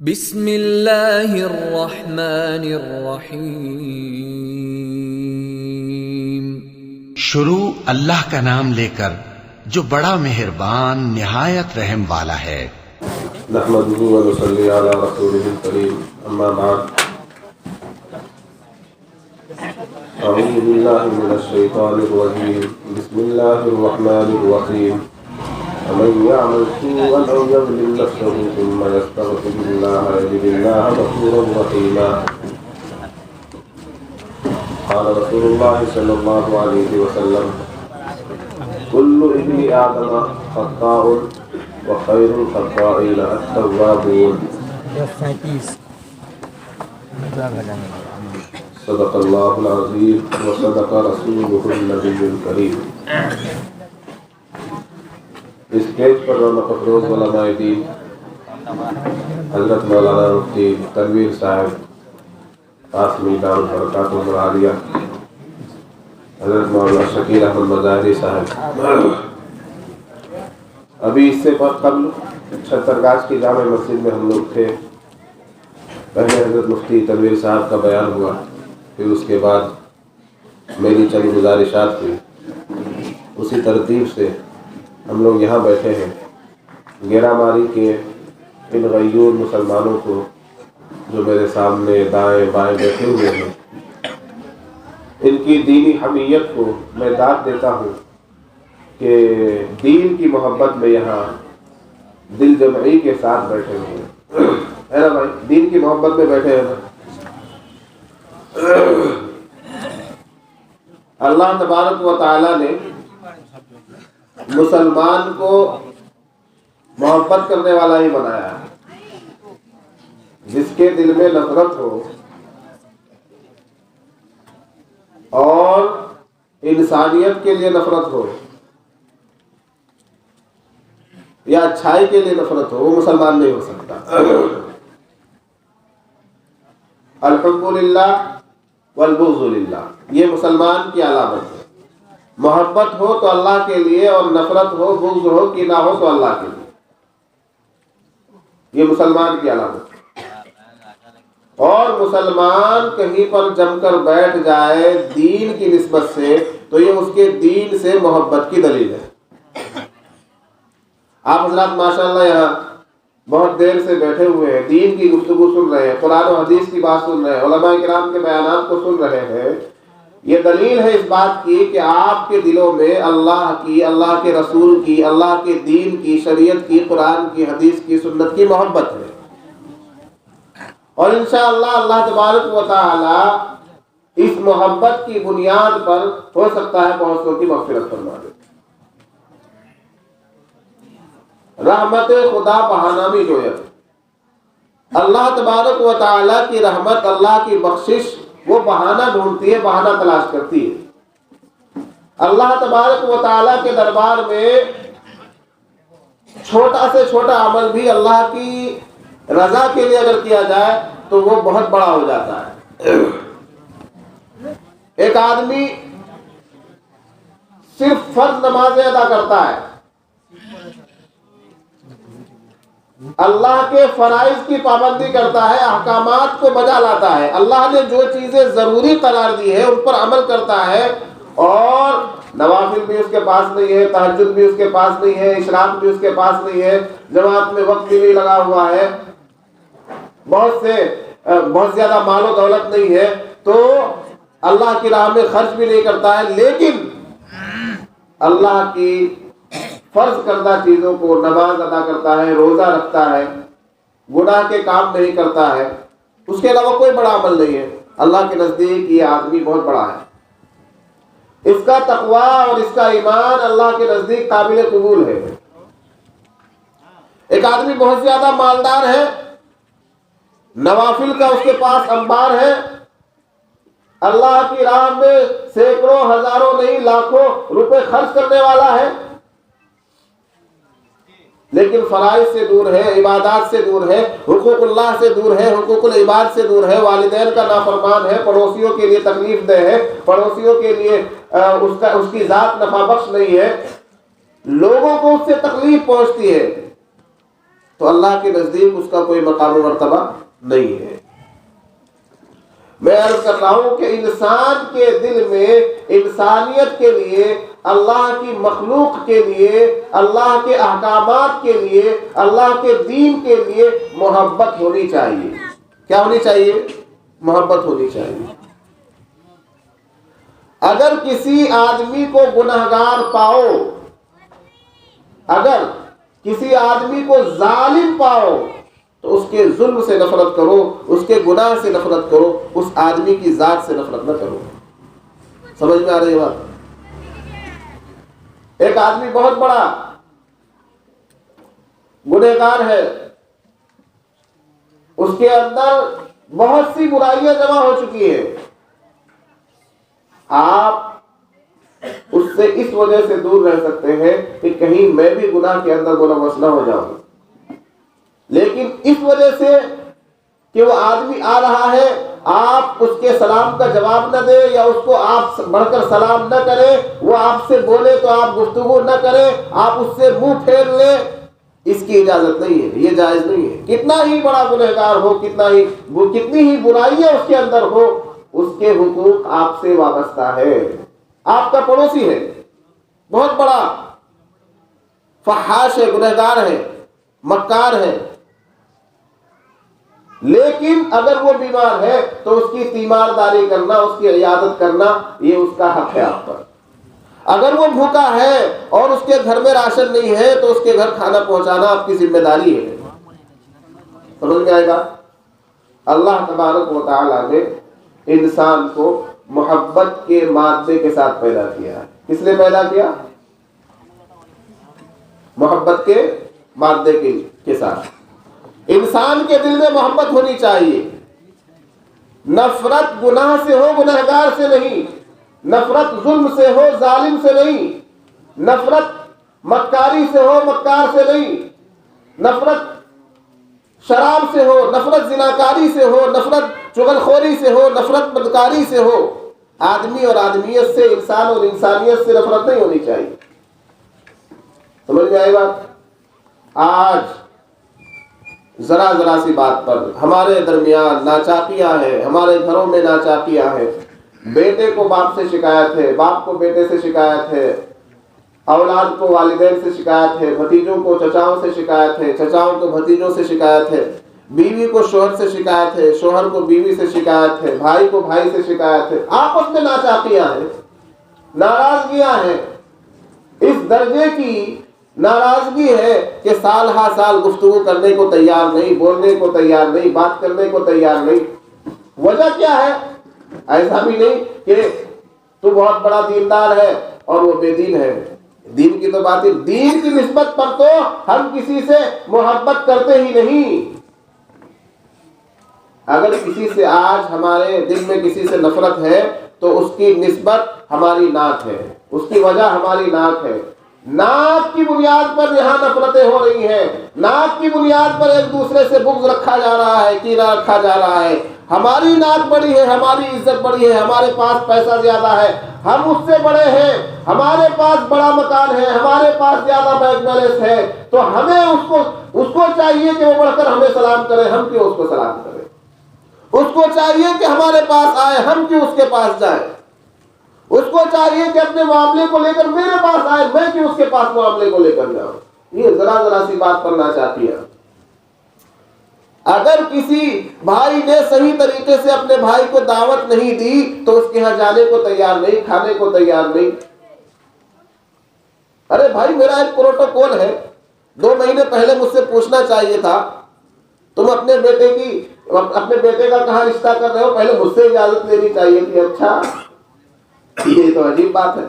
بسم اللہ الرحمن الرحیم۔ شروع اللہ کا نام لے کر جو بڑا مہربان نہایت رحم والا ہے۔ نحمده ونصلي على رسوله الكريم، اما بعد، اعوذ باللہ من الشیطان الرجیم، بسم اللہ الرحمن الرحیم۔ ومن يعمل سوءا او يظلم نفسه ثم يستغفر الله يجد الله غفورا رحيما، قال رسول الله صلى الله عليه وسلم: كل ابن آدم خطاء وخير الخطائين التوابون۔ صدق الله العظيم وصدق رسوله النبي الكريم۔ اس پیج پر رونق افروز علماء دین حضرت مولانا مفتی تنویر صاحب قاسمی دار برکات المرعالیہ، حضرت مولانا شکیل احمد مظاہری صاحب، ابھی اس سے قبل چھترگاچھ کی جامع مسجد میں ہم لوگ تھے۔ پہلے حضرت مفتی تنویر صاحب کا بیان ہوا، پھر اس کے بعد میری چند گزارشات ہوئی۔ اسی ترتیب سے ہم لوگ یہاں بیٹھے ہیں، گیرا ماری کے ان غیور مسلمانوں کو جو میرے سامنے دائیں بائیں بیٹھے ہوئے ہیں، ان کی دینی حمیت کو میں داد دیتا ہوں کہ دین کی محبت میں یہاں دل جمعی کے ساتھ بیٹھے ہوئے ہیں، ہے نا بھائی؟ دین کی محبت میں بیٹھے ہیں نا۔ اللہ تبارک و تعالی نے مسلمان کو محبت کرنے والا ہی بنایا ہے۔ جس کے دل میں نفرت ہو اور انسانیت کے لیے نفرت ہو یا اچھائی کے لیے نفرت ہو، وہ مسلمان نہیں ہو سکتا۔ الحب للہ والبغض للہ، یہ مسلمان کی علامت ہے۔ محبت ہو تو اللہ کے لیے، اور نفرت ہو، بغض ہو، کینہ ہو تو اللہ کے لیے، یہ مسلمان کی علامت ہے۔ اور مسلمان کہیں پر جم کر بیٹھ جائے دین کی نسبت سے تو یہ اس کے دین سے محبت کی دلیل ہے۔ آپ حضرات ماشاءاللہ یہاں بہت دیر سے بیٹھے ہوئے ہیں، دین کی گفتگو سن رہے ہیں، قرآن و حدیث کی بات سن رہے ہیں، علماء کرام کے بیانات کو سن رہے ہیں۔ یہ دلیل ہے اس بات کی کہ آپ کے دلوں میں اللہ کی، اللہ کے رسول کی، اللہ کے دین کی، شریعت کی، قرآن کی، حدیث کی، سنت کی محبت ہے۔ اور انشاءاللہ اللہ تبارک و تعالی اس محبت کی بنیاد پر ہو سکتا ہے بہتوں کی مغفرت فرما دے۔ رحمت خدا بہانہ بھی جویت، اللہ تبارک و تعالی کی رحمت، اللہ کی بخشش وہ بہانہ ڈھونڈتی ہے، بہانہ تلاش کرتی ہے۔ اللہ تبارک و تعالیٰ کے دربار میں چھوٹا سے چھوٹا عمل بھی اللہ کی رضا کے لیے اگر کیا جائے تو وہ بہت بڑا ہو جاتا ہے۔ ایک آدمی صرف فرض نمازیں ادا کرتا ہے، اللہ کے فرائض کی پابندی کرتا ہے، احکامات کو بجا لاتا ہے، اللہ نے جو چیزیں ضروری قرار دی ہے ان پر عمل کرتا ہے، اور نوافل بھی اس کے پاس نہیں ہے، تہجد بھی اس کے پاس نہیں ہے، اشراق بھی اس کے پاس نہیں ہے، جماعت میں وقت بھی نہیں لگا ہوا ہے، بہت زیادہ مال و دولت نہیں ہے، تو اللہ کی راہ میں خرچ بھی نہیں کرتا ہے، لیکن اللہ کی فرض کردہ چیزوں کو نماز ادا کرتا ہے، روزہ رکھتا ہے، گناہ کے کام نہیں کرتا ہے، اس کے علاوہ کوئی بڑا عمل نہیں ہے، اللہ کے نزدیک یہ آدمی بہت بڑا ہے۔ اس کا تقوی اور اس کا ایمان اللہ کے نزدیک قابل قبول ہے۔ ایک آدمی بہت زیادہ مالدار ہے، نوافل کا اس کے پاس انبار ہے، اللہ کی راہ میں سینکڑوں ہزاروں نہیں لاکھوں روپے خرچ کرنے والا ہے، لیکن فرائض سے دور ہے، عبادات سے دور ہے، حقوق اللہ سے دور ہے، حقوق العباد سے دور ہے، والدین کا نافرمان ہے، پڑوسیوں کے لیے تکلیف دہ ہے، پڑوسیوں کے لیے اس کی ذات نفع بخش نہیں ہے، لوگوں کو اس سے تکلیف پہنچتی ہے، تو اللہ کے نزدیک اس کا کوئی مقام و مرتبہ نہیں ہے۔ میں عرض کر رہا ہوں کہ انسان کے دل میں انسانیت کے لیے، اللہ کی مخلوق کے لیے، اللہ کے احکامات کے لیے، اللہ کے دین کے لیے محبت ہونی چاہیے۔ کیا ہونی چاہیے؟ محبت ہونی چاہیے۔ اگر کسی آدمی کو گنہگار پاؤ، اگر کسی آدمی کو ظالم پاؤ تو اس کے ظلم سے نفرت کرو، اس کے گناہ سے نفرت کرو، اس آدمی کی ذات سے نفرت نہ کرو۔ سمجھ میں آ رہی ہے بات؟ ایک آدمی بہت بڑا گنہگار ہے، اس کے اندر بہت سی برائیاں جمع ہو چکی ہیں، آپ اس سے اس وجہ سے دور رہ سکتے ہیں کہ کہیں میں بھی گناہ کے اندر ملوث نہ ہو جاؤں، لیکن اس وجہ سے کہ وہ آدمی آ رہا ہے، آپ اس کے سلام کا جواب نہ دیں یا اس کو آپ بڑھ کر سلام نہ کریں، وہ آپ سے بولے تو آپ گفتگو نہ کریں، آپ اس سے منہ پھیر لیں، اس کی اجازت نہیں ہے، یہ جائز نہیں ہے۔ کتنا ہی بڑا گنہگار ہو، کتنی ہی برائیاں اس کے اندر ہو، اس کے حقوق آپ سے وابستہ ہے۔ آپ کا پڑوسی ہے، بہت بڑا فحاش ہے، گنہگار ہے، مکار ہے، لیکن اگر وہ بیمار ہے تو اس کی تیمارداری کرنا، اس کی عیادت کرنا، یہ اس کا حق ہے آپ پر۔ اگر وہ بھوکا ہے اور اس کے گھر میں راشن نہیں ہے تو اس کے گھر کھانا پہنچانا آپ کی ذمہ داری ہے۔ سمجھ میں آئے گا؟ اللہ تبارک و تعالیٰ نے انسان کو محبت کے مادے کے ساتھ پیدا کیا ہے۔ کس نے پیدا کیا؟ محبت کے مادے کے ساتھ۔ انسان کے دل میں محبت ہونی چاہیے، نفرت گناہ سے ہو، گنہگار سے نہیں، نفرت ظلم سے ہو، ظالم سے نہیں، نفرت مکاری سے ہو، مکار سے نہیں، نفرت شراب سے ہو، نفرت زناکاری سے ہو، نفرت چغلخوری سے ہو، نفرت بدکاری سے ہو۔ آدمی اور آدمیت سے، انسان اور انسانیت سے نفرت نہیں ہونی چاہیے۔ سمجھ میں آئی بات؟ آج ذرا سی بات پر ہمارے درمیان ناچاکیاں ہیں، ہمارے گھروں میں ناچاکیاں ہیں۔ بیٹے کو باپ سے شکایت ہے، باپ کو بیٹے سے شکایت ہے، اولاد کو والدین سے شکایت ہے، بھتیجوں کو چچاؤں سے شکایت ہے، چچاؤں کو بھتیجوں سے شکایت ہے، بیوی کو شوہر سے شکایت ہے، شوہر کو بیوی سے شکایت ہے، بھائی کو بھائی سے شکایت ہے۔ آپس میں ناچاکیاں ہیں، ناراضگیاں ہیں، اس درجے کی ناراضگی ہے کہ سال ہا سال گفتگو کرنے کو تیار نہیں، بولنے کو تیار نہیں، بات کرنے کو تیار نہیں۔ وجہ کیا ہے؟ ایسا بھی نہیں کہ تو بہت بڑا دیندار ہے اور وہ بے دین ہے، دین کی تو بات ہے، دین کی نسبت پر تو ہم کسی سے محبت کرتے ہی نہیں۔ اگر کسی سے آج ہمارے دل میں کسی سے نفرت ہے تو اس کی نسبت ہماری ناک ہے، اس کی وجہ ہماری ناک ہے۔ ناک کی بنیاد پر یہاں نفرتیں ہو رہی ہیں، ناک کی بنیاد پر ایک دوسرے سے بغض رکھا جا رہا ہے، کینہ رکھا جا رہا ہے۔ ہماری ناک بڑی ہے، ہماری عزت بڑی ہے، ہمارے پاس پیسہ زیادہ ہے، ہم اس سے بڑے ہیں، ہمارے پاس بڑا مکان ہے، ہمارے پاس زیادہ بینک بیلنس ہے، تو ہمیں اس کو چاہیے کہ وہ بڑھ کر ہمیں سلام کرے، ہم کیوں اس کو سلام کریں؟ اس کو چاہیے کہ ہمارے پاس آئے، ہم کیوں اس کے پاس جائیں؟ اس کو چاہیے کہ اپنے معاملے کو لے کر میرے پاس آئے، میں کیوں اس کے پاس معاملے کو لے کر جاؤں؟ یہ ذرا سی بات پر ناچاتی ہے۔ اگر کسی بھائی نے صحیح طریقے سے اپنے بھائی کو دعوت نہیں دی تو اس کے ہاں جانے کو تیار نہیں، کھانے کو تیار نہیں۔ ارے بھائی، میرا ایک پروٹوکول ہے، 2 مہینے پہلے مجھ سے پوچھنا چاہیے تھا، تم اپنے بیٹے کا کہاں رشتہ کر رہے ہو، پہلے مجھ سے اجازت لینی چاہیے تھی۔ اچھا، یہ تو عجیب بات ہے۔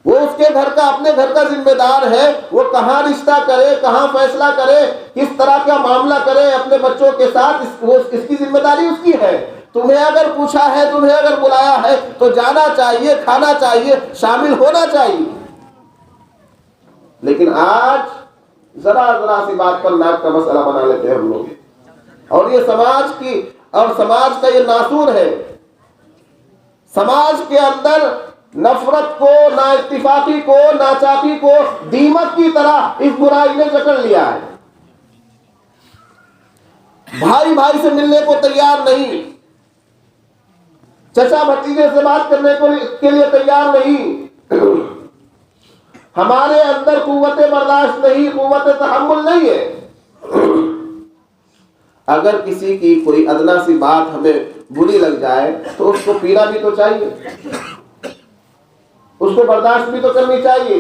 وہ اس کے گھر کا، اپنے گھر کا ذمہ دار ہے، وہ کہاں رشتہ کرے، کہاں فیصلہ کرے، کس طرح کا معاملہ کرے اپنے بچوں کے ساتھ، اس کی ذمہ داری اس کی ہے۔ تمہیں اگر پوچھا ہے، تمہیں اگر بلایا ہے تو جانا چاہیے، کھانا چاہیے، شامل ہونا چاہیے۔ لیکن آج ذرا سی بات پر ناک کا مسئلہ بنا لیتے ہیں ہم لوگ، اور یہ سماج کا یہ ناسور ہے۔ سماج کے اندر نفرت کو، نا اتفاقی کو، ناچاقی کو دیمک کی طرح اس برائی نے جکڑ لیا ہے۔ بھائی بھائی سے ملنے کو تیار نہیں، چچا بھتیجے سے بات کرنے کے لیے تیار نہیں، ہمارے اندر قوت برداشت نہیں، قوت تحمل نہیں ہے۔ اگر کسی کی کوئی ادنا سی بات ہمیں بری لگ جائے تو اس کو پینا بھی تو چاہیے، اس کو برداشت بھی تو کرنی چاہیے۔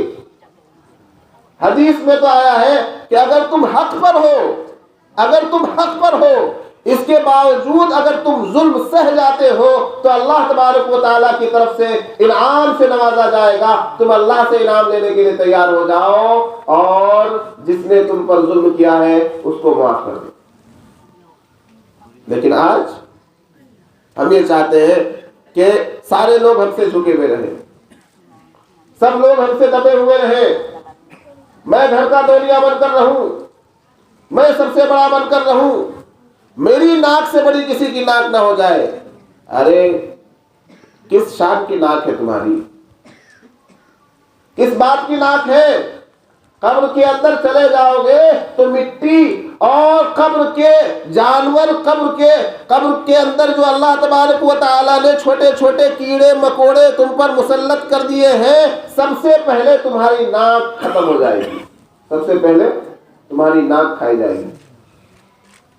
حدیث میں تو آیا ہے کہ اگر تم حق پر ہو اس کے باوجود اگر تم ظلم سہ جاتے ہو تو اللہ تبارک و تعالیٰ کی طرف سے انعام سے نوازا جائے گا، تم اللہ سے انعام لینے کے لیے تیار ہو جاؤ اور جس نے تم پر ظلم کیا ہے اس کو معاف کر دو۔ لیکن آج ہم یہ چاہتے ہیں کہ سارے لوگ ہم سے جھکے ہوئے رہیں، سب لوگ ہم سے دبے ہوئے رہیں، میں گھر کا تولیہ بن کر رہوں، میں سب سے بڑا بن کر رہوں، میری ناک سے بڑی کسی کی ناک نہ ہو جائے۔ ارے کس شان کی ناک ہے تمہاری؟ کس بات کی ناک ہے؟ قبر کے اندر چلے جاؤ گے تو مٹی اور قبر کے جانور، قبر کے اندر جو اللہ تبارک و تعالیٰ نے چھوٹے چھوٹے کیڑے مکوڑے تم پر مسلط کر دیے ہیں، سب سے پہلے تمہاری ناک ختم ہو جائے گی، سب سے پہلے تمہاری ناک کھائی جائے گی۔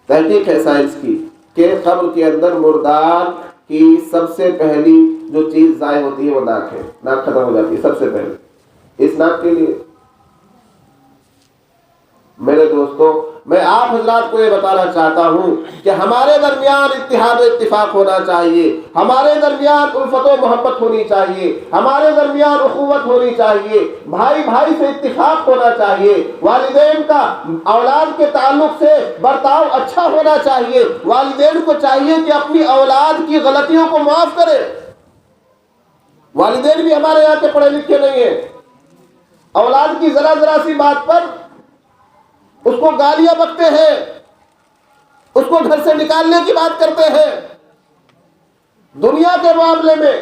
تحقیق ہے سائنس کی کہ قبر کے اندر مردار کی سب سے پہلی جو چیز ضائع ہوتی ہے وہ ناک ہے، ناک ختم ہو جاتی ہے سب سے پہلے۔ اس ناک کے لیے میرے دوستو میں آپ حضرات کو یہ بتانا چاہتا ہوں کہ ہمارے درمیان اتحاد و اتفاق ہونا چاہیے، ہمارے درمیان الفت و محبت ہونی چاہیے، ہمارے درمیان اخوت ہونی چاہیے، بھائی بھائی سے اتفاق ہونا چاہیے، والدین کا اولاد کے تعلق سے برتاؤ اچھا ہونا چاہیے، والدین کو چاہیے کہ اپنی اولاد کی غلطیوں کو معاف کرے۔ والدین بھی ہمارے یہاں کے پڑھے لکھے نہیں ہیں، اولاد کی ذرا ذرا سی بات پر اس کو گالیاں بکتے ہیں، اس کو گھر سے نکالنے کی بات کرتے ہیں۔ دنیا کے معاملے میں،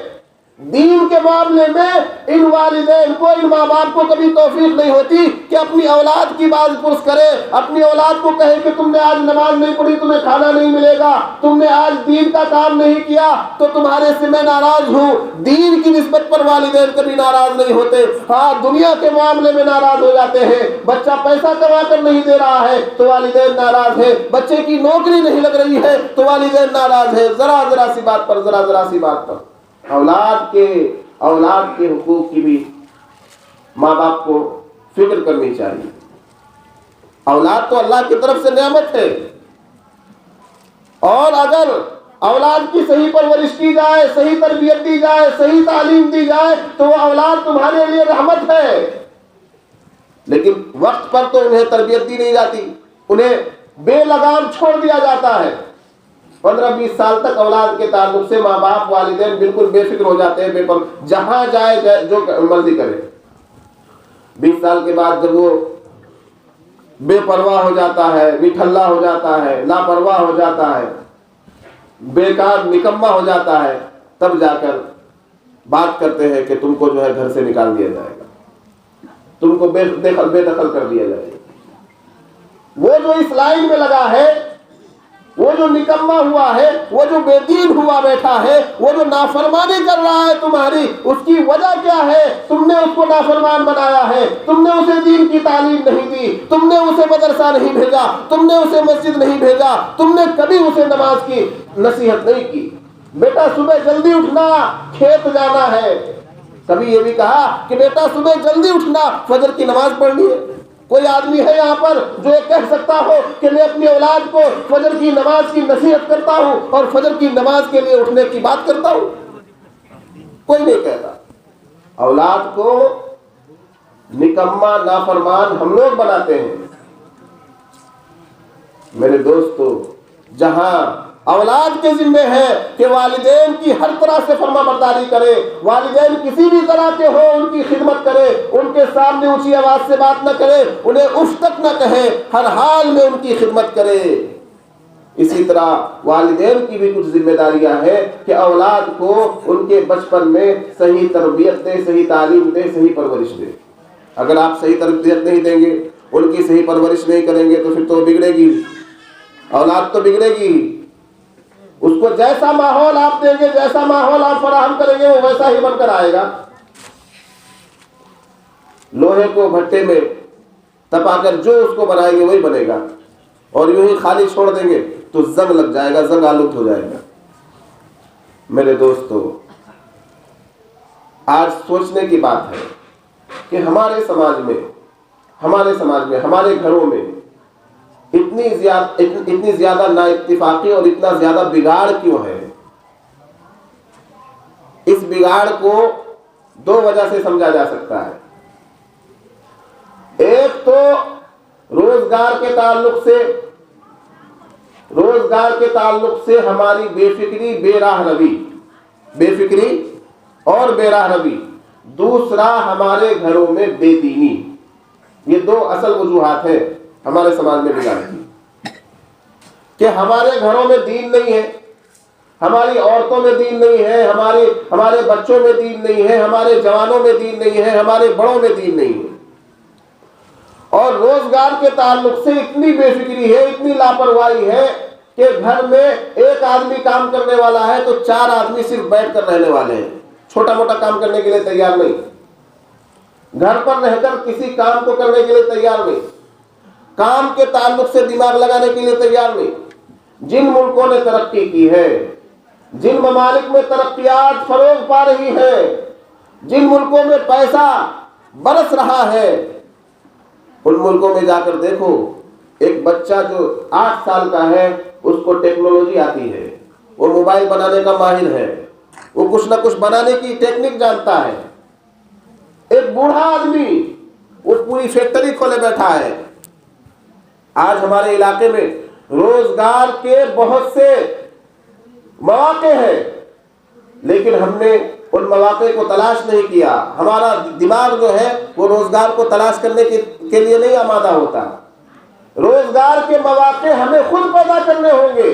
دین کے معاملے میں ان والدین کو، ان ماں باپ کو کبھی توفیق نہیں ہوتی کہ اپنی اولاد کی باز پرس کرے، اپنی اولاد کو کہے کہ تم نے آج نماز نہیں پڑھی تمہیں کھانا نہیں ملے گا، تم نے آج دین کا کام نہیں کیا تو تمہارے سے میں ناراض ہوں۔ دین کی نسبت پر والدین کبھی ناراض نہیں ہوتے، ہاں دنیا کے معاملے میں ناراض ہو جاتے ہیں۔ بچہ پیسہ کما کر نہیں دے رہا ہے تو والدین ناراض ہیں، بچے کی نوکری نہیں لگ رہی ہے تو والدین ناراض ہیں، ذرا ذرا سی بات پر، ذرا ذرا سی بات پر۔ اولاد کے حقوق کی بھی ماں باپ کو فکر کرنی چاہیے۔ اولاد تو اللہ کی طرف سے نعمت ہے، اور اگر اولاد کی صحیح پرورش کی جائے، صحیح تربیت دی جائے، صحیح تعلیم دی جائے تو وہ اولاد تمہارے لیے رحمت ہے۔ لیکن وقت پر تو انہیں تربیت دی نہیں جاتی، انہیں بے لگام چھوڑ دیا جاتا ہے۔ 15-20 سال تک اولاد کے تعلق سے ماں باپ والدین بالکل بے فکر ہو جاتے ہیں، جہاں جائے جو مرضی کرے۔ 20 سال کے بعد جب وہ بے پرواہ ہو جاتا ہے، نٹھلا ہو جاتا ہے، لاپرواہ ہو جاتا ہے، بیکار نکما ہو جاتا ہے، تب جا کر بات کرتے ہیں کہ تم کو جو ہے گھر سے نکال دیا جائے گا، تم کو بے دخل کر دیا جائے گا۔ وہ جو اس لائن میں لگا ہے، وہ جو نکما ہوا ہے، وہ جو بے دین ہوا بیٹھا ہے، وہ جو نافرمانی کر رہا ہے تمہاری، اس کی وجہ کیا ہے؟ تم نے اس کو نافرمان بنایا ہے، تم نے اسے دین کی تعلیم نہیں دی، تم نے اسے مدرسہ نہیں بھیجا، تم نے اسے مسجد نہیں بھیجا، تم نے کبھی اسے نماز کی نصیحت نہیں کی۔ بیٹا صبح جلدی اٹھنا، کھیت جانا ہے، کبھی یہ بھی کہا کہ بیٹا صبح جلدی اٹھنا، فجر کی نماز پڑھنی ہے؟ کوئی آدمی ہے یہاں پر جو یہ کہہ سکتا ہو کہ میں اپنی اولاد کو فجر کی نماز کی نصیحت کرتا ہوں اور فجر کی نماز کے لیے اٹھنے کی بات کرتا ہوں؟ کوئی نہیں کہتا۔ اولاد کو نکما نافرمان ہم لوگ بناتے ہیں۔ میرے دوستو، جہاں اولاد کے ذمہ ہے کہ والدین کی ہر طرح سے فرما برداری کرے، والدین کسی بھی طرح کے ہو ان کی خدمت کرے، ان کے سامنے اونچی آواز سے بات نہ کرے، انہیں اف تک نہ کہے، ہر حال میں ان کی خدمت کرے۔ اسی طرح والدین کی بھی کچھ ذمہ داریاں ہیں کہ اولاد کو ان کے بچپن میں صحیح تربیت دے، صحیح تعلیم دے، صحیح پرورش دے۔ اگر آپ صحیح تربیت نہیں دیں گے، ان کی صحیح پرورش نہیں کریں گے تو پھر تو بگڑے گی، اولاد تو بگڑے گی۔ اس کو جیسا ماحول آپ دیں گے، جیسا ماحول آپ فراہم کریں گے، وہ ویسا ہی بن کر آئے گا۔ لوہے کو بھٹے میں تپا کر جو اس کو بنائیں گے وہی بنے گا، اور یوں ہی خالی چھوڑ دیں گے تو زنگ لگ جائے گا، زنگ آلود ہو جائے گا۔ میرے دوستو، آج سوچنے کی بات ہے کہ ہمارے سماج میں، ہمارے گھروں میں اتنی زیادہ نا اتفاقی اور اتنا زیادہ بگاڑ کیوں ہے؟ اس بگاڑ کو دو وجہ سے سمجھا جا سکتا ہے۔ ایک تو روزگار کے تعلق سے ہماری بے فکری اور بے راہ روی۔ دوسرا ہمارے گھروں میں بے دینی۔ یہ دو اصل وجوہات ہیں ہمارے سماج میں بگاڑ کی، کہ ہمارے گھروں میں دین نہیں ہے، ہماری عورتوں میں دین نہیں ہے، ہمارے بچوں میں دین نہیں ہے، ہمارے جوانوں میں دین نہیں ہے، ہمارے بڑوں میں دین نہیں ہے۔ اور روزگار کے تعلق سے اتنی بے فکری ہے، اتنی لاپرواہی ہے کہ گھر میں ایک آدمی کام کرنے والا ہے تو 4 آدمی صرف بیٹھ کر رہنے والے ہیں، چھوٹا موٹا کام کرنے کے لیے تیار نہیں، گھر پر رہ کر کسی کام کو کرنے کے لیے تیار نہیں، کام کے تعلق سے دماغ لگانے کے لیے تیار نہیں۔ جن ملکوں نے ترقی کی ہے، جن ممالک میں ترقیات فروغ پا رہی ہیں، جن ملکوں میں پیسہ برس رہا ہے، ان ملکوں میں جا کر دیکھو، ایک بچہ جو 8 سال کا ہے اس کو ٹیکنالوجی آتی ہے، وہ موبائل بنانے کا ماہر ہے، وہ کچھ نہ کچھ بنانے کی ٹیکنیک جانتا ہے۔ ایک بوڑھا آدمی وہ پوری فیکٹری کھولے بیٹھا ہے۔ آج ہمارے علاقے میں روزگار کے بہت سے مواقع ہیں، لیکن ہم نے ان مواقع کو تلاش نہیں کیا۔ ہمارا دماغ جو ہے وہ روزگار کو تلاش کرنے کے لیے نہیں آمادہ ہوتا۔ روزگار کے مواقع ہمیں خود پیدا کرنے ہوں گے۔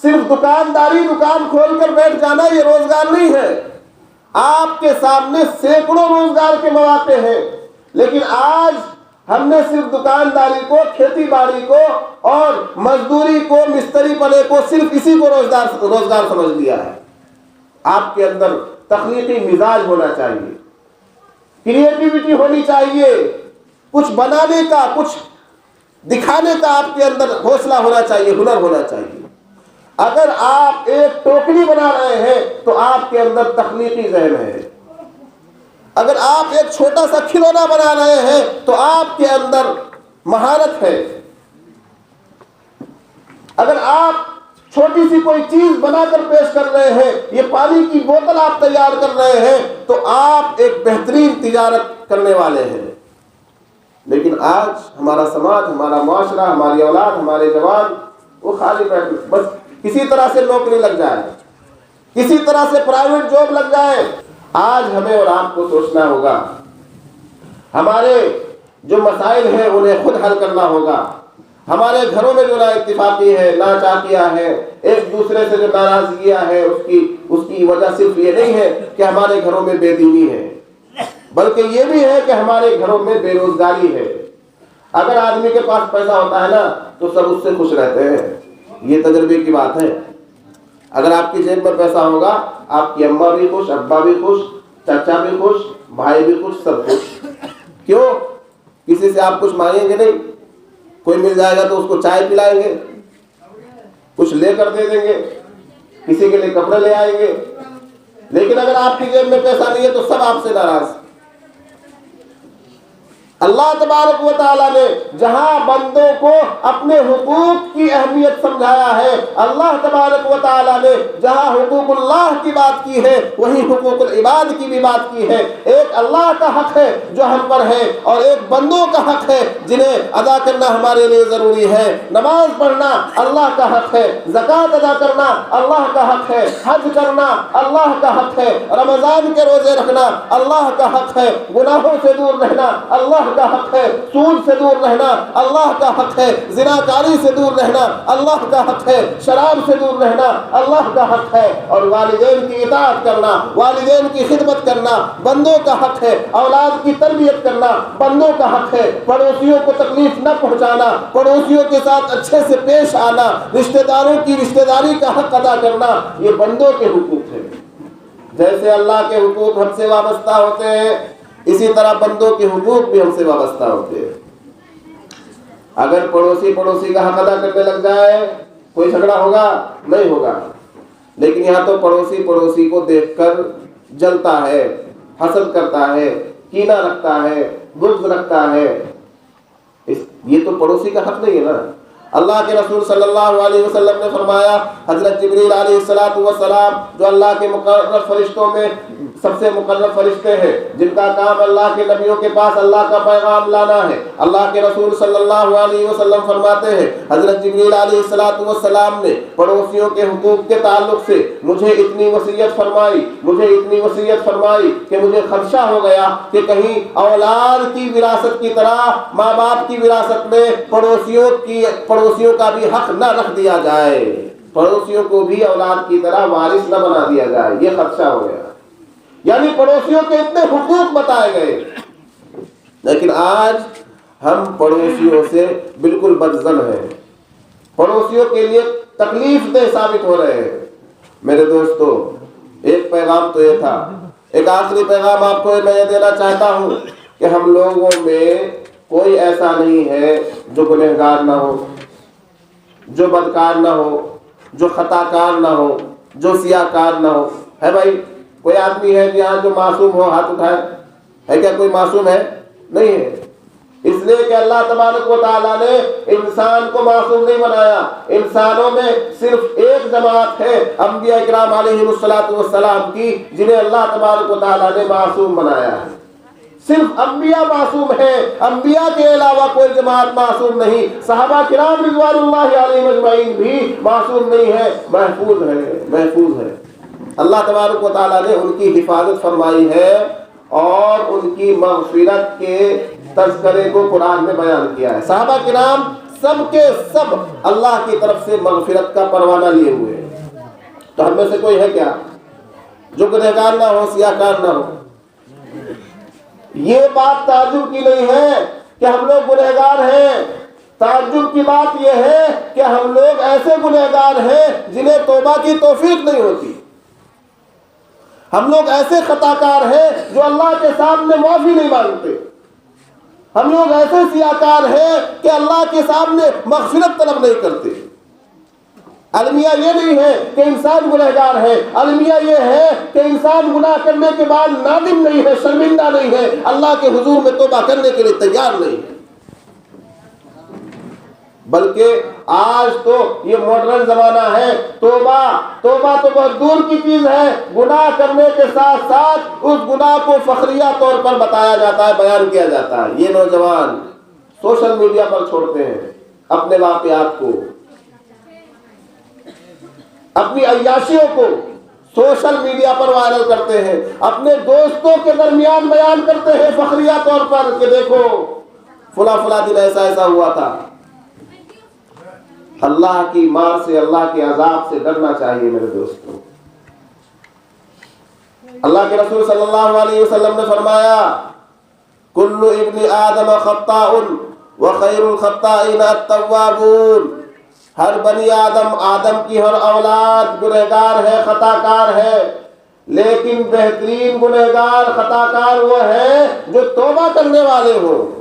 صرف دکان کھول کر بیٹھ جانا یہ روزگار نہیں ہے۔ آپ کے سامنے سینکڑوں روزگار کے مواقع ہیں، لیکن آج ہم نے صرف دکانداری کو، کھیتی باڑی کو اور مزدوری کو، مستری پنے کو، صرف اسی کو روزگار سمجھ لیا ہے۔ آپ کے اندر تخلیقی مزاج ہونا چاہیے، کریٹیوٹی ہونی چاہیے، کچھ بنانے کا، کچھ دکھانے کا آپ کے اندر حوصلہ ہونا چاہیے، ہنر ہونا چاہیے۔ اگر آپ ایک ٹوکری بنا رہے ہیں تو آپ کے اندر تخلیقی ذہن ہے۔ اگر آپ ایک چھوٹا سا کھلونا بنا رہے ہیں تو آپ کے اندر مہارت ہے۔ اگر آپ چھوٹی سی کوئی چیز بنا کر پیش کر رہے ہیں، یہ پانی کی بوتل آپ تیار کر رہے ہیں، تو آپ ایک بہترین تجارت کرنے والے ہیں۔ لیکن آج ہمارا سماج، ہمارا معاشرہ، ہماری اولاد، ہمارے جوان وہ خالی بیٹھ، بس کسی طرح سے نوکری لگ جائے، کسی طرح سے پرائیویٹ جاب لگ جائے۔ آج ہمیں اور آپ کو سوچنا ہوگا، ہمارے جو مسائل ہیں انہیں خود حل کرنا ہوگا۔ ہمارے گھروں میں جو نا اتفاقی ہے، نا چاکیاں ہے، ایک دوسرے سے جو ناراضگیاں ہیں، اس کی وجہ صرف یہ نہیں ہے کہ ہمارے گھروں میں بے دینی ہے، بلکہ یہ بھی ہے کہ ہمارے گھروں میں بے روزگاری ہے۔ اگر آدمی کے پاس پیسہ ہوتا ہے نا تو سب اس سے خوش رہتے ہیں، یہ تجربے کی بات ہے۔ اگر آپ کی جیب میں پیسہ ہوگا، آپ کی اماں بھی خوش، ابا بھی خوش، چچا بھی خوش، بھائی بھی خوش، سب خوش۔ کیوں؟ کسی سے آپ کچھ مانگیں گے نہیں، کوئی مل جائے گا تو اس کو چائے پلائیں گے، کچھ لے کر دے دیں گے، کسی کے لیے کپڑے لے آئیں گے۔ لیکن اگر آپ کی جیب میں پیسہ نہیں ہے تو سب آپ سے ناراض۔ اللہ تبارک و تعالیٰ نے جہاں بندوں کو اپنے حقوق کی اہمیت سمجھایا ہے، اللہ تبارک و تعالیٰ نے جہاں حقوق اللہ کی بات کی ہے وہیں حقوق العباد کی بھی بات کی ہے۔ ایک اللہ کا حق ہے جو ہم پر ہے، اور ایک بندوں کا حق ہے جنہیں ادا کرنا ہمارے لیے ضروری ہے۔ نماز پڑھنا اللہ کا حق ہے، زکوٰۃ ادا کرنا اللہ کا حق ہے، حج کرنا اللہ کا حق ہے، رمضان کے روزے رکھنا اللہ کا حق ہے، گناہوں سے دور رہنا اللہ کا حق ہے، سود سے دور رہنا اللہ کا حق ہے، زناکاری سے دور رہنا اللہ کا حق ہے، شراب سے دور رہنا اللہ کا حق ہے، اور والدین کی اطاعت کرنا، والدین کی خدمت کرنا بندوں کا حق ہے، اولاد کی تربیت کرنا بندوں کا حق ہے، پڑوسیوں کو تکلیف نہ پہنچانا، پڑوسیوں کے ساتھ اچھے سے پیش آنا، رشتہ داروں کی رشتہ داری کا حق ادا کرنا، یہ بندوں کے حقوق ہیں۔ جیسے اللہ کے حقوق ہم سے وابستہ ہوتے ہیں، اسی طرح بندوں کے حقوق بھی ہم سے وابستہ ہوتے ہیں۔ اگر پڑوسی کا حق ادا کرنے لگ جائے کوئی جھگڑا ہوگا؟ نہیں ہوگا۔ لیکن یہاں تو پڑوسی کو دیکھ کر جلتا ہے، حسد کرتا ہے، کینہ رکھتا ہے، بغض رکھتا ہے، یہ تو پڑوسی کا حق نہیں ہے نا۔ اللہ کے رسول صلی اللہ علیہ وسلم نے فرمایا، حضرت جبریل علیہ السلام جو اللہ کے مقرر فرشتوں میں سب سے مقرر فرشتے ہیں، جن کا کام اللہ کے نبیوں کے پاس اللہ کا پیغام لانا ہے، اللہ کے رسول صلی اللہ علیہ وسلم فرماتے ہیں حضرت جبریل علیہ السلام نے پڑوسیوں کے حقوق کے تعلق سے مجھے اتنی وصیت فرمائی کہ مجھے خدشہ ہو گیا کہ کہیں اولاد کی وراثت کی طرح ماں باپ کی وراثت میں پڑوسیوں کا بھی حق نہ رکھ دیا جائے، پڑوسیوں کو بھی اولاد کی طرح وارث نہ بنا دیا جائے، یہ خدشہ ہو گیا۔ یعنی پڑوسیوں کے اتنے حقوق بتائے گئے، لیکن آج ہم پڑوسیوں سے بالکل بدظن ہیں، پڑوسیوں کے لیے تکلیف دہ ثابت ہو رہے ہیں۔ میرے دوستو، ایک پیغام تو یہ تھا، ایک آخری پیغام آپ کو میں یہ دینا چاہتا ہوں کہ ہم لوگوں میں کوئی ایسا نہیں ہے جو گنہگار نہ ہو، جو بدکار نہ ہو، جو خطا کار نہ ہو، جو سیاہ کار نہ ہو۔ ہے بھائی؟ کوئی آدمی ہے یہاں جو معصوم ہو؟ ہاتھ اٹھائے۔ ہے کیا کوئی معصوم ہے؟ نہیں ہے۔ اس لیے کہ اللہ تبارک و تعالیٰ نے انسان کو معصوم نہیں بنایا، انسانوں میں صرف ایک جماعت ہے انبیاء اکرام علیہم السلام کی، جنہیں اللہ تبارک و تعالیٰ نے معصوم بنایا ہے۔ صرف انبیاء معصوم ہیں، انبیاء کے علاوہ کوئی جماعت معصوم نہیں۔ صحابہ کرام رضوان اللہ علیہم اجمعین بھی معصوم نہیں ہے، محفوظ ہے۔ اللہ تبارک و تعالیٰ نے ان کی حفاظت فرمائی ہے اور ان کی مغفرت کے تذکرے کو قرآن میں بیان کیا ہے۔ صحابہ کرام سب کے سب اللہ کی طرف سے مغفرت کا پروانہ لیے ہوئے ہیں۔ تو ہم میں سے کوئی ہے کیا جو گنہگار نہ ہو، سیاہ کار نہ ہو؟ یہ بات تعجب کی نہیں ہے کہ ہم لوگ گنہگار ہیں، تعجب کی بات یہ ہے کہ ہم لوگ ایسے گنہگار ہیں جنہیں توبہ کی توفیق نہیں ہوتی، ہم لوگ ایسے خطا کار ہیں جو اللہ کے سامنے معافی نہیں مانگتے، ہم لوگ ایسے سیاکار ہیں کہ اللہ کے سامنے مغفرت طلب نہیں کرتے۔ المیہ یہ نہیں ہے کہ انسان گنہگار ہے، المیہ یہ ہے کہ انسان گناہ کرنے کے بعد نادم نہیں ہے، شرمندہ نہیں ہے، اللہ کے حضور میں توبہ کرنے کے لیے تیار نہیں ہے۔ بلکہ آج تو یہ ماڈرن زمانہ ہے، توبہ تو بہت دور کی چیز ہے، گناہ کرنے کے ساتھ ساتھ اس گناہ کو فخریہ طور پر بتایا جاتا ہے، بیان کیا جاتا ہے۔ یہ نوجوان سوشل میڈیا پر چھوڑتے ہیں اپنے واقعات کو، اپنی عیاشیوں کو سوشل میڈیا پر وائرل کرتے ہیں، اپنے دوستوں کے درمیان بیان کرتے ہیں فخریہ طور پر کہ دیکھو فلاں دن ایسا ہوا تھا۔ اللہ کی مار سے، اللہ کے عذاب سے ڈرنا چاہیے میرے دوستوں۔ اللہ کے رسول صلی اللہ علیہ وسلم نے فرمایا کل ابن آدم خطاء وخیر الخطائین التوابون، ہر بنی آدم کی ہر اولاد گنہگار ہے، خطا کار ہے، لیکن بہترین گنہگار خطا کار وہ ہے جو توبہ کرنے والے ہوں۔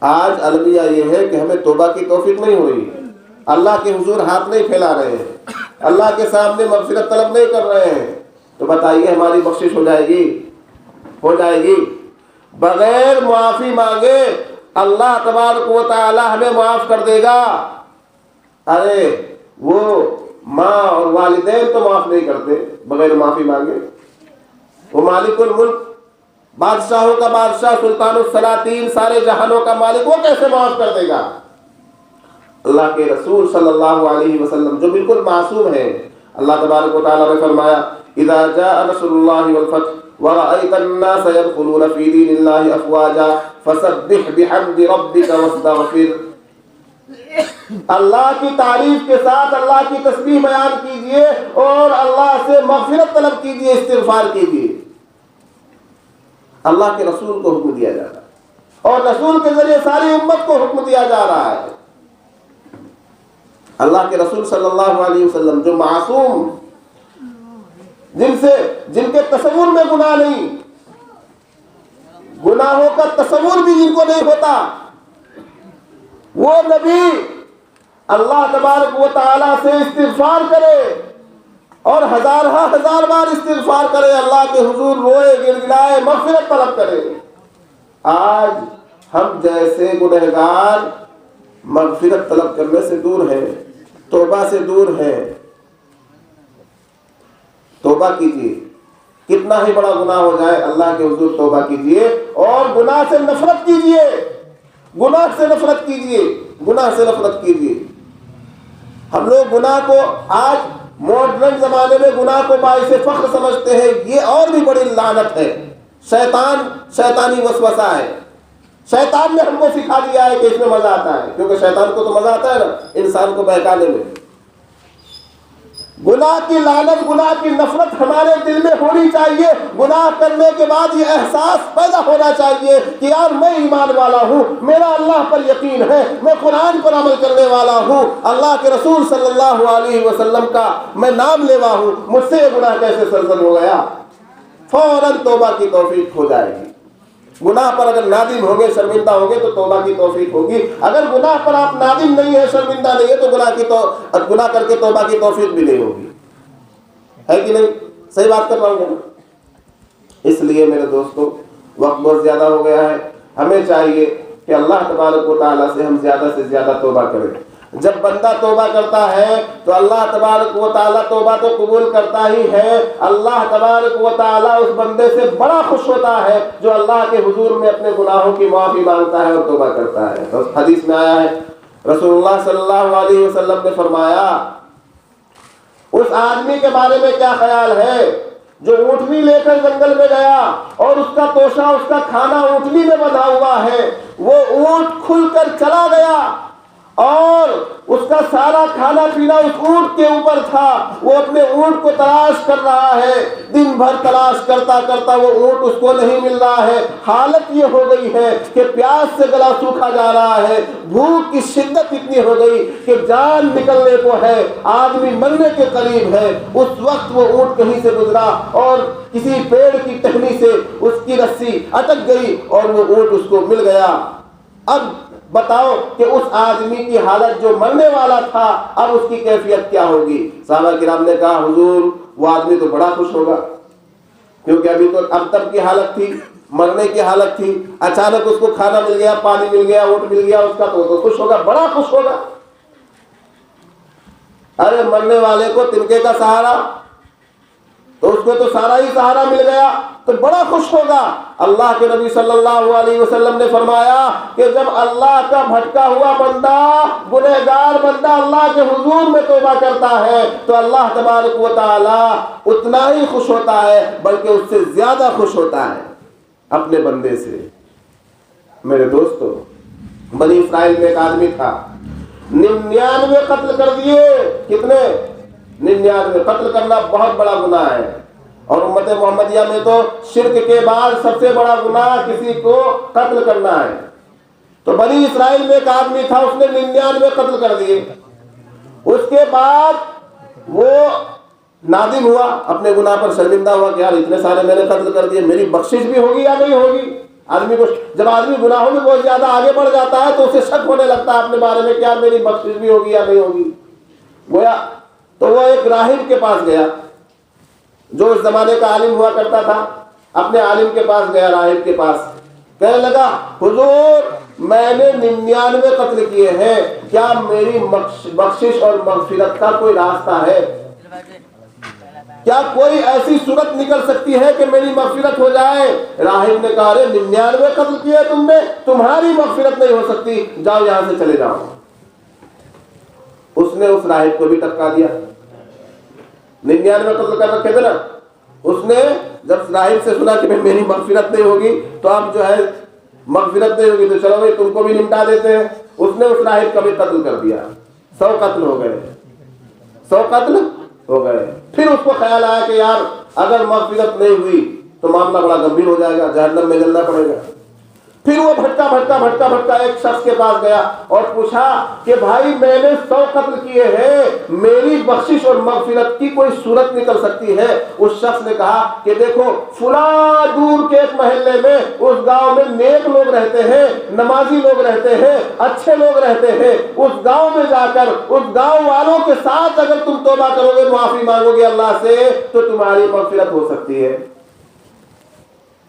آج المیہ یہ ہے کہ ہمیں توبہ کی توفیق نہیں ہو رہی، اللہ کے حضور ہاتھ نہیں پھیلا رہے ہیں، اللہ کے سامنے مغفرت طلب نہیں کر رہے ہیں، تو بتائیے ہماری بخشش ہو جائے گی؟ بغیر معافی مانگے اللہ تبارک و تعالی ہمیں معاف کر دے گا۔ ارے وہ ماں اور والدین تو معاف نہیں کرتے بغیر معافی مانگے، وہ مالک الملک، بادشاہوں کا بادشاہ، سلطان السلاطین، سارے جہانوں کا مالک، وہ کیسے معاف کر دے گا؟ اللہ کے رسول صلی اللہ علیہ وسلم جو بالکل معصوم ہے، اللہ تبارک و تعالیٰ نے فرمایا اذا جاء نصر اللہ والفتح وَرَأَيْتَ النَّاسَ يَدْخُلُونَ فِي دِينِ اللَّهِ أَفْوَاجًا فَسَبِّحْ بِحَمْدِ رَبِّكَ وَاسْتَغْفِرْ۔ اللہ کی تعریف کے ساتھ اللہ کی تسبیح بیان کیجئے اور اللہ سے مغفرت طلب کیجئے، استغفار کیجئے۔ اللہ کے رسول کو حکم دیا جا رہا ہے اور رسول کے ذریعے ساری امت کو حکم دیا جا رہا ہے۔ اللہ کے رسول صلی اللہ علیہ وسلم جو معصوم، جن کے تصور میں گناہ نہیں، گناہوں کا تصور بھی جن کو نہیں ہوتا، وہ نبی اللہ تبارک و تعالیٰ سے استغفار کرے اور ہزار بار استغفار کرے، اللہ کے حضور روئے گڑگڑائے، مغفرت طلب کرے۔ آج ہم جیسے گنہگار مغفرت طلب کرنے سے دور ہیں، توبہ سے دور ہیں۔ توبہ کیجیے، کتنا ہی بڑا گناہ ہو جائے اللہ کے حضور توبہ کیجیے اور گناہ سے نفرت کیجیے، گناہ سے نفرت کیجیے، گناہ سے نفرت کیجیے۔ ہم لوگ گناہ کو آج ماڈرن زمانے میں گناہ کو باعث فخر سمجھتے ہیں، یہ اور بھی بڑی لعنت ہے، شیطانی وسوسہ ہے۔ شیطان نے ہم کو سکھا دیا ہے کہ اس میں مزہ آتا ہے، کیونکہ شیطان کو تو مزہ آتا ہے نا انسان کو بہکانے میں۔ گناہ کی لعنت، گناہ کی نفرت ہمارے دل میں ہونی چاہیے۔ گناہ کرنے کے بعد یہ احساس پیدا ہونا چاہیے کہ یار میں ایمان والا ہوں، میرا اللہ پر یقین ہے، میں قرآن پر عمل کرنے والا ہوں، اللہ کے رسول صلی اللہ علیہ وسلم کا میں نام لیوا ہوں، مجھ سے یہ گناہ کیسے سرزد ہو گیا؟ فوراً توبہ کی توفیق ہو جائے گی۔ گناہ پر اگر نادم ہوگے، شرمندہ ہوگے تو توبہ کی توفیق ہوگی۔ اگر گناہ پر آپ نادم نہیں ہے، شرمندہ نہیں ہے تو گناہ کر کے توبہ کی توفیق بھی نہیں ہوگی، ہے کہ نہیں؟ صحیح بات کر رہا ہوں نا؟ اس لیے میرے دوستو وقت بہت زیادہ ہو گیا ہے، ہمیں چاہیے کہ اللہ تبارک و تعالیٰ سے ہم زیادہ سے زیادہ توبہ کریں۔ جب بندہ توبہ کرتا ہے تو اللہ تبارک و تعالیٰ توبہ تو قبول کرتا ہی ہے، اللہ تبارک و تعالیٰ اس بندے سے بڑا خوش ہوتا ہے جو اللہ کے حضور میں اپنے گناہوں کی معافی مانگتا ہے اور توبہ کرتا ہے۔ تو حدیث میں آیا ہے، رسول اللہ صلی اللہ علیہ وسلم نے فرمایا، اس آدمی کے بارے میں کیا خیال ہے جو اونٹنی لے کر جنگل میں گیا اور اس کا توشہ، اس کا کھانا اونٹنی میں بندھا ہوا ہے، وہ اونٹ کھل کر چلا گیا اور اس کا سارا کھانا پینا اس اونٹ کے اوپر تھا، وہ اپنے اونٹ کو تلاش کر رہا ہے، دن بھر تلاش کرتا کرتا وہ اونٹ اس کو نہیں مل رہا ہے، حالت یہ ہو گئی ہے کہ پیاس سے گلا سوکھا جا رہا ہے، بھوک کی شدت اتنی ہو گئی کہ جان نکلنے کو ہے، آدمی مرنے کے قریب ہے۔ اس وقت وہ اونٹ کہیں سے گزرا اور کسی پیڑ کی ٹہنی سے اس کی رسی اٹک گئی اور وہ اونٹ اس کو مل گیا۔ اب بتاؤ کہ اس آدمی کی حالت جو مرنے والا تھا اب اس کی کیفیت کیا ہوگی؟ صحابہ کرام نے کہا حضور وہ آدمی تو بڑا خوش ہوگا، کیونکہ ابھی تو اب تب کی حالت تھی، مرنے کی حالت تھی، اچانک اس کو کھانا مل گیا، پانی مل گیا، اونٹ مل گیا اس کا، تو خوش ہوگا، بڑا خوش ہوگا۔ ارے مرنے والے کو تنکے کا سہارا، تو اس کو تو سارا ہی سہارا مل گیا تو بڑا خوش ہوگا۔ اللہ کے نبی صلی اللہ علیہ وسلم نے فرمایا کہ جب اللہ کا بھٹکا ہوا بندہ، گنہگار بندہ اللہ کے حضور میں توبہ کرتا ہے تو اللہ تبارک و تعالی اتنا ہی خوش ہوتا ہے بلکہ اس سے زیادہ خوش ہوتا ہے اپنے بندے سے۔ میرے دوستو، بنی اسرائیل میں ایک آدمی تھا، 99 قتل کر دیے۔ کتنے؟ 99۔ قتل کرنا بہت بڑا گناہ ہے، اور امت محمدیہ میں تو شرک کے بعد سب سے بڑا گناہ کسی کو قتل کرنا ہے۔ تو بنی اسرائیل میں ایک آدمی تھا، اس نے 99 قتل کر دیے۔ اس کے بعد وہ نادم ہوا، اپنے گناہ پر شرمندہ ہوا کہ یار اتنے سارے میں نے قتل کر دیے، میری بخشش بھی ہوگی یا نہیں ہوگی؟ آدمی کو جب آدمی گناہوں میں بہت زیادہ آگے بڑھ جاتا ہے تو اسے شک ہونے لگتا ہے اپنے بارے میں کہ یار میری بخشش بھی ہوگی یا نہیں ہوگی۔ گویا تو وہ ایک راہب کے پاس گیا جو اس زمانے کا عالم ہوا کرتا تھا، اپنے عالم کے پاس گیا، راہب کے پاس، کہنے لگا حضور میں نے 99 قتل کیے ہیں، کیا میری بخشش اور مغفرت کا کوئی راستہ ہے؟ کیا کوئی ایسی صورت نکل سکتی ہے کہ میری مغفرت ہو جائے؟ راہب نے کہا ارے 99 قتل کیے تم نے، تمہاری مغفرت نہیں ہو سکتی، جاؤ یہاں سے چلے جاؤ۔ اس نے اس راہب کو بھی ٹپکا دیا، 99 قتل کر رکھے تھے نا، اس نے جب راہب سے سنا کہ میری مغفرت نہیں ہوگی تو اب جو ہے مغفرت نہیں ہوگی تو چلو بھائی تم کو بھی نمٹا دیتے ہیں. اس نے اس راہب کا بھی قتل کر دیا. 100 قتل ہو گئے. 100 قتل ہو گئے. پھر اس کو خیال آیا کہ یار اگر مغفرت نہیں ہوئی تو معاملہ بڑا گمبھیر ہو جائے گا, جہنم میں جلنا پڑے گا. پھر وہ بھٹکا ایک شخص کے پاس گیا اور پوچھا کہ بھائی میں نے 100 قتل کیے ہیں, میری بخشش اور مغفرت کی کوئی صورت نکل سکتی ہے؟ اس شخص نے کہا کہ دیکھو فلاں دور کے ایک محلے میں اس گاؤں میں نیک لوگ رہتے ہیں, نمازی لوگ رہتے ہیں, اچھے لوگ رہتے ہیں. اس گاؤں میں جا کر اس گاؤں والوں کے ساتھ اگر تم توبہ کرو گے, معافی مانگو گے اللہ سے, تو تمہاری مغفرت ہو سکتی ہے.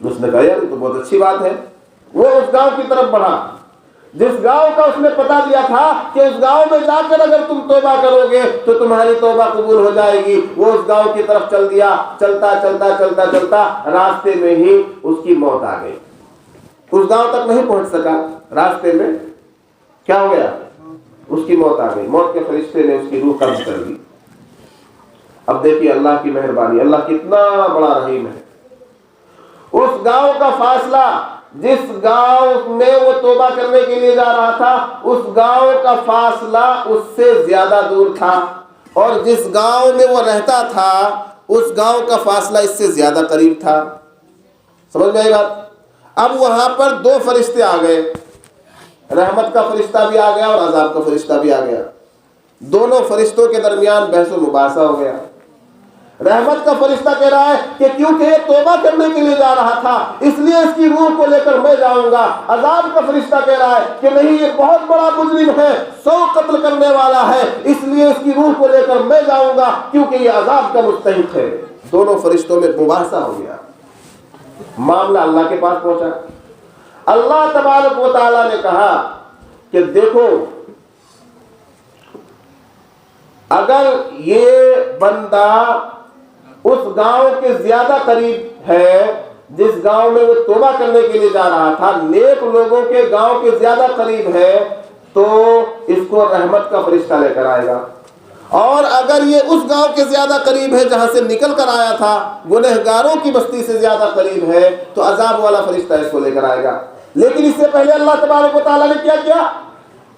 اس نے کہا یار تو بہت اچھی بات ہے. وہ اس گاؤں کی طرف بڑھا جس گاؤں کا اس نے پتہ دیا تھا کہ اس گاؤں میں جا کر اگر تم توبہ کرو گے تو تمہاری توبہ قبول ہو جائے گی. وہ اس گاؤں کی طرف چل دیا. چلتا راستے میں ہی اس کی موت آ گئی. اس گاؤں تک نہیں پہنچ سکا, راستے میں کیا ہو گیا, اس کی موت آ گئی. موت کے فرشتے نے اس کی روح قبض کر لی. اب دیکھیے اللہ کی مہربانی, اللہ کتنا بڑا رحیم ہے. اس گاؤں کا فاصلہ, جس گاؤں میں وہ توبہ کرنے کے لیے جا رہا تھا, اس گاؤں کا فاصلہ اس سے زیادہ دور تھا, اور جس گاؤں میں وہ رہتا تھا اس گاؤں کا فاصلہ اس سے زیادہ قریب تھا. سمجھ میں آئی بات؟ اب وہاں پر 2 فرشتے آ گئے, رحمت کا فرشتہ بھی آ گیا اور عذاب کا فرشتہ بھی آ گیا. دونوں فرشتوں کے درمیان بحث و مباحثہ ہو گیا. رحمت کا فرشتہ کہہ رہا ہے کہ کیونکہ یہ توبہ کرنے کے لیے جا رہا تھا اس لیے اس کی روح کو لے کر میں جاؤں گا. عذاب کا فرشتہ کہہ رہا ہے کہ نہیں, یہ بہت بڑا مجرم ہے, 100 قتل کرنے والا ہے, اس لیے اس کی روح کو لے کر میں جاؤں گا کیونکہ یہ عذاب کا مستحق ہے. دونوں فرشتوں میں مباحثہ ہو گیا. معاملہ اللہ کے پاس پہنچا. اللہ تبارک و تعالی نے کہا کہ دیکھو اگر یہ بندہ اس گاؤں کے زیادہ قریب ہے جس گاؤں میں وہ توبہ کرنے کے لیے جا رہا تھا, نیک لوگوں کے گاؤں کے زیادہ قریب ہے, تو اس کو رحمت کا فرشتہ لے کر آئے گا. اور اگر یہ اس گاؤں کے زیادہ قریب ہے جہاں سے نکل کر آیا تھا, گنہگاروں کی بستی سے زیادہ قریب ہے, تو عذاب والا فرشتہ اس کو لے کر آئے گا. لیکن اس سے پہلے اللہ تبارک و تعالیٰ نے کیا کیا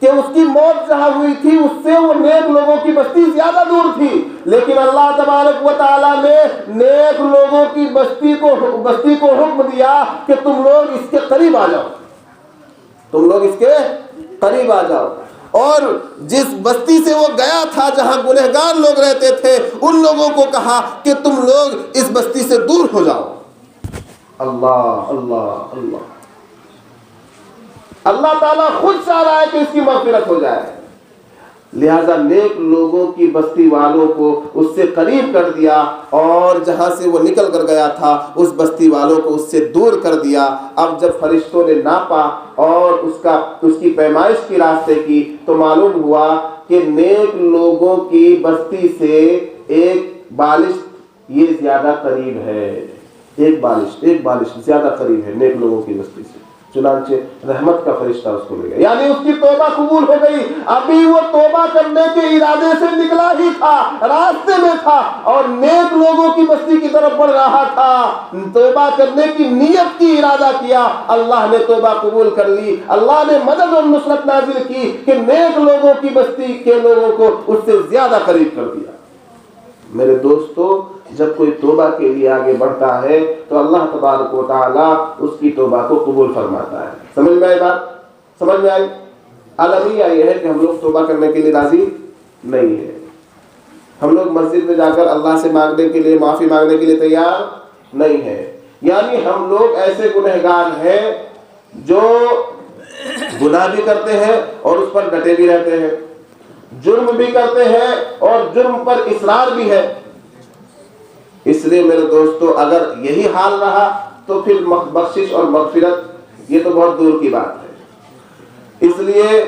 کہ اس کی موت جہاں ہوئی تھی اس سے وہ نیک لوگوں کی بستی زیادہ دور تھی, لیکن اللہ تبارک و تعالیٰ نے نیک لوگوں کی بستی کو حکم دیا کہ تم لوگ اس کے قریب آ جاؤ, تم لوگ اس کے قریب آ جاؤ. اور جس بستی سے وہ گیا تھا جہاں گنہگار لوگ رہتے تھے, ان لوگوں کو کہا کہ تم لوگ اس بستی سے دور ہو جاؤ. اللہ اللہ اللہ, اللہ تعالیٰ خود چاہ رہا ہے کہ اس کی مغفرت ہو جائے, لہذا نیک لوگوں کی بستی والوں کو اس سے قریب کر دیا, اور جہاں سے وہ نکل کر گیا تھا اس بستی والوں کو اس سے دور کر دیا. اب جب فرشتوں نے ناپا اور اس کی پیمائش کی راستے کی, تو معلوم ہوا کہ نیک لوگوں کی بستی سے ایک بالشت یہ زیادہ قریب ہے, ایک بالشت زیادہ قریب ہے نیک لوگوں کی بستی سے. چنانچہ رحمت کا فرشتہ اس کو لے گیا, یعنی اس کی توبہ قبول ہو گئی. ابھی وہ توبہ کرنے کے ارادے سے نکلا ہی تھا, راستے میں تھا, اور نیک لوگوں کی بستی کی طرف بڑھ رہا تھا, توبہ کرنے کی نیت کی ارادہ کیا, اللہ نے توبہ قبول کر لی. اللہ نے مدد اور نصرت نازل کی کہ نیک لوگوں کی بستی کے لوگوں کو اس سے زیادہ قریب کر دیا. میرے دوستو, جب کوئی توبہ کے لیے آگے بڑھتا ہے تو اللہ تبارک و تعالیٰ اس کی توبہ کو قبول فرماتا ہے. سمجھ میں آئی بات؟ سمجھ میں آئی؟ المیہ یہ ہے کہ ہم لوگ توبہ کرنے کے لیے راضی نہیں ہے. ہم لوگ مسجد میں جا کر اللہ سے مانگنے کے لیے, معافی مانگنے کے لیے تیار نہیں ہے. یعنی ہم لوگ ایسے گنہگار ہیں جو گناہ بھی کرتے ہیں اور اس پر ڈٹے بھی رہتے ہیں, جرم بھی کرتے ہیں اور جرم پر اصرار بھی ہے. اس لیے میرے دوستو, اگر یہی حال رہا تو پھر بخشش اور مغفرت یہ تو بہت دور کی بات ہے. اس لیے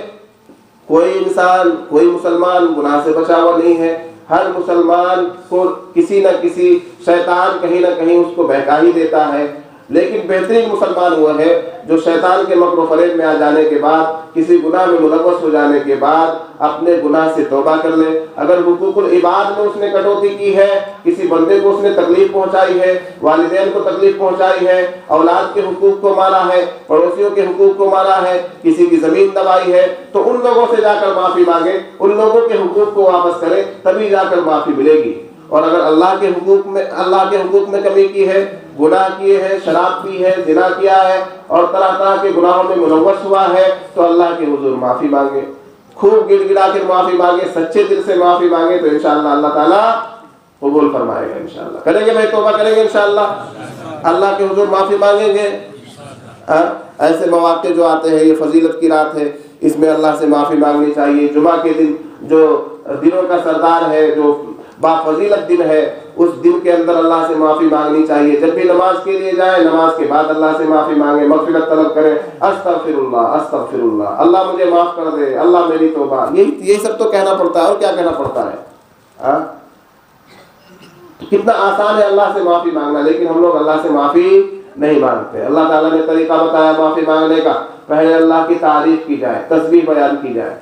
کوئی انسان, کوئی مسلمان گناہ سے بچا ہوا نہیں ہے. ہر مسلمان کو کسی نہ کسی شیطان کہیں نہ کہیں اس کو بہکا ہی دیتا ہے. لیکن بہترین مسلمان وہ ہے جو شیطان کے مکر و فریب میں آ جانے کے بعد، کسی گناہ میں ملوث ہو جانے کے بعد اپنے گناہ سے توبہ کر لے۔ اگر حقوق العباد میں اس نے کٹوتی کی ہے، کسی بندے کو اس نے تکلیف پہنچائی ہے، والدین کو تکلیف پہنچائی ہے، اولاد کے حقوق کو مارا ہے، پڑوسیوں کے حقوق کو مارا ہے، کسی کی زمین دبائی ہے، تو ان لوگوں سے جا کر معافی مانگے، ان لوگوں کے حقوق کو واپس کرے، تبھی جا کر معافی ملے گی۔ اور اگر اللہ کے حقوق میں کمی کی ہے، گناہ کیے ہیں، شراب پی ہے، زنا کیا ہے اور طرح طرح کے گناہوں میں ملوث ہوا ہے، تو اللہ کے حضور معافی مانگے، خوب گڑ گڑا کر معافی مانگے، سچے دل سے معافی مانگے، تو انشاءاللہ اللہ تعالیٰ قبول فرمائے گا۔ انشاءاللہ کریں گے بھائی، توبہ کریں گے انشاءاللہ، اللہ کے حضور معافی مانگیں گے۔ ایسے مواقع جو آتے ہیں، یہ فضیلت کی رات ہے، اس میں اللہ سے معافی مانگنی چاہیے۔ جمعہ کے دن جو دنوں کا سردار ہے، جو بافضیلت دن ہے، اس دن کے اندر اللہ سے معافی مانگنی چاہیے۔ جب بھی نماز کے لیے جائیں، نماز کے بعد اللہ سے معافی مانگیں، مغفرت طلب کریں، استغفر اللہ استغفر اللہ، اللہ مجھے معاف کر دے، اللہ میری توبہ، یہی سب تو کہنا پڑتا ہے، اور کیا کہنا پڑتا ہے؟ کتنا آسان ہے اللہ سے معافی مانگنا، لیکن ہم لوگ اللہ سے معافی نہیں مانگتے۔ اللہ تعالیٰ نے طریقہ بتایا معافی مانگنے کا، پہلے اللہ کی تعریف کی جائے، تسبیح بیان کی جائے،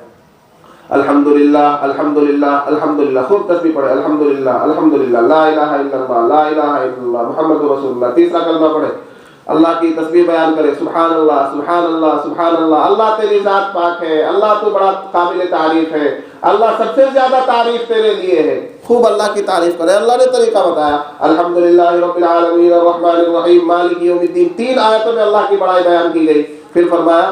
الحمدللہ الحمدللہ الحمدللہ، خوب تسبیح پڑھے، الحمدللہ الحمدللہ، لا الہ الا اللہ لا الہ الا اللہ محمد رسول اللہ، تیسرا کلمہ پڑھے، اللہ کی تسبیح بیان کرے، سبحان اللہ سبحان اللہ سبحان اللہ، اللہ تیری ذات پاک ہے، اللہ تو بڑا قابل تعریف ہے، اللہ سب سے زیادہ تعریف تیرے لیے ہے، خوب اللہ کی تعریف کرے۔ اللہ نے طریقہ بتایا، الحمدللہ رب العالمین الرحمن الرحیم مالک یوم الدین، 3 آیتوں میں اللہ کی بڑائی بیان کی گئی۔ پھر فرمایا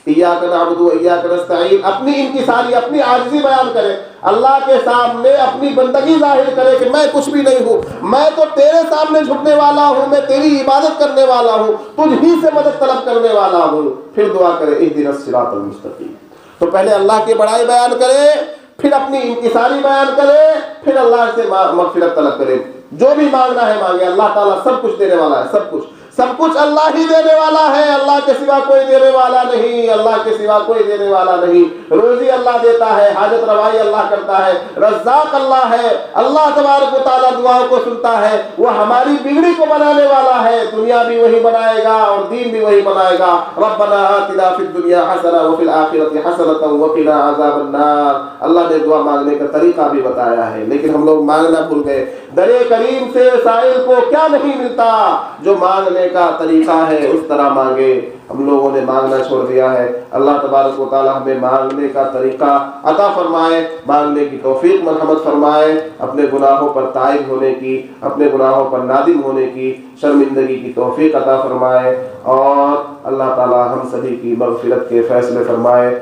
ایاک نعبد و ایاک نستعین، اپنی انکساری، اپنی عاجزی بیان کرے، اللہ کے سامنے اپنی بندگی ظاہر کرے کہ میں کچھ بھی نہیں ہوں، میں تو تیرے سامنے جھکنے والا ہوں، میں تیری عبادت کرنے والا ہوں، تجھ ہی سے مدد طلب کرنے والا ہوں۔ پھر دعا کرے اہدنا الصراط المستقیم۔ تو پہلے اللہ کی بڑائی بیان کرے، پھر اپنی انکساری بیان کرے، پھر اللہ سے مغفرت طلب کرے، جو بھی مانگنا ہے مانگے، اللہ تعالیٰ سب کچھ دینے والا ہے، سب کچھ اللہ ہی دینے والا ہے، اللہ کے سوا کوئی دینے والا نہیں، اللہ کے سوا کوئی دینے والا نہیں۔ روزی اللہ دیتا ہے، حاجت روائی اللہ کرتا ہے، رزاق اللہ ہے، اللہ تبارک و تعالیٰ دعاؤں کو سنتا ہے، وہ ہماری بگڑی کو بنانے والا ہے، دنیا بھی وہی بنائے گا اور دین بھی وہی بنائے گا۔ ربنا آتنا فی الدنیا حسنہ وفی الآخرۃ حسنۃ وقنا عذاب النار۔ اللہ نے دعا مانگنے کا طریقہ بھی بتایا ہے، لیکن ہم لوگ مانگنا بھول گئے۔ در کریم سے سائل کو کیا نہیں ملتا، جو مانگنے کا طریقہ ہے اس طرح مانگے۔ ہم لوگوں نے مانگنا چھوڑ دیا ہے۔ اللہ تبارک و تعالی ہمیں مانگنے کا طریقہ عطا فرمائے، مانگنے کی توفیق مرحمت فرمائے، اپنے گناہوں پر تائب ہونے کی، اپنے گناہوں پر نادم ہونے کی، شرمندگی کی توفیق عطا فرمائے، اور اللہ تعالی ہم سبھی کی مغفرت کے فیصلے فرمائے۔